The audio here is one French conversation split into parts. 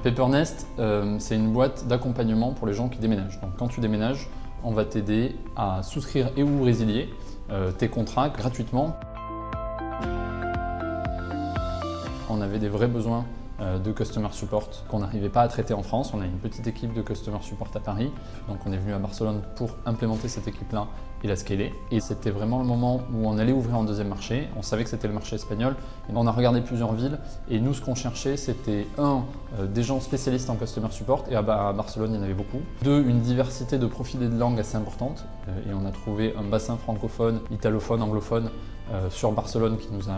Paper-Nest, c'est une boîte d'accompagnement pour les gens qui déménagent. Donc quand tu déménages, on va t'aider à souscrire et ou résilier tes contrats gratuitement. On avait des vrais besoins de Customer Support qu'on n'arrivait pas à traiter en France. On a une petite équipe de Customer Support à Paris. Donc on est venu à Barcelone pour implémenter cette équipe-là et la scaler. Et c'était vraiment le moment où on allait ouvrir un deuxième marché. On savait que c'était le marché espagnol. Et on a regardé plusieurs villes et nous ce qu'on cherchait c'était des gens spécialistes en Customer Support et à Barcelone il y en avait beaucoup. Deux, une diversité de profils et de langues assez importante et on a trouvé un bassin francophone, italophone, anglophone sur Barcelone qui nous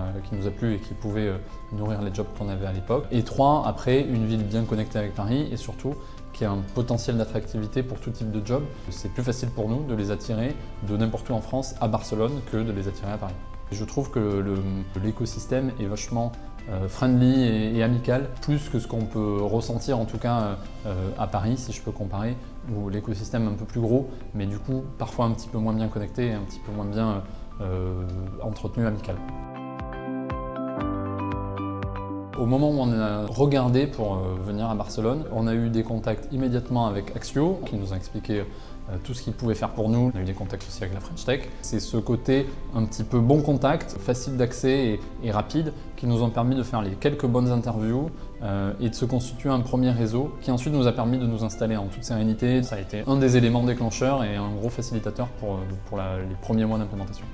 a plu et qui pouvait nourrir les jobs qu'on avait à l'époque. Et trois, après, une ville bien connectée avec Paris et surtout qui a un potentiel d'attractivité pour tout type de job. C'est plus facile pour nous de les attirer de n'importe où en France à Barcelone que de les attirer à Paris. Je trouve que l'écosystème est vachement friendly et amical, plus que ce qu'on peut ressentir en tout cas à Paris, si je peux comparer, où l'écosystème est un peu plus gros, mais du coup parfois un petit peu moins bien connecté et un petit peu moins bien entretenu, amical. Au moment où on a regardé pour venir à Barcelone, on a eu des contacts immédiatement avec Axio, qui nous a expliqué tout ce qu'ils pouvaient faire pour nous. On a eu des contacts aussi avec la French Tech. C'est ce côté un petit peu bon contact, facile d'accès et rapide, qui nous ont permis de faire les quelques bonnes interviews et de se constituer un premier réseau qui ensuite nous a permis de nous installer en toute sérénité. Ça a été un des éléments déclencheurs et un gros facilitateur pour les premiers mois d'implémentation.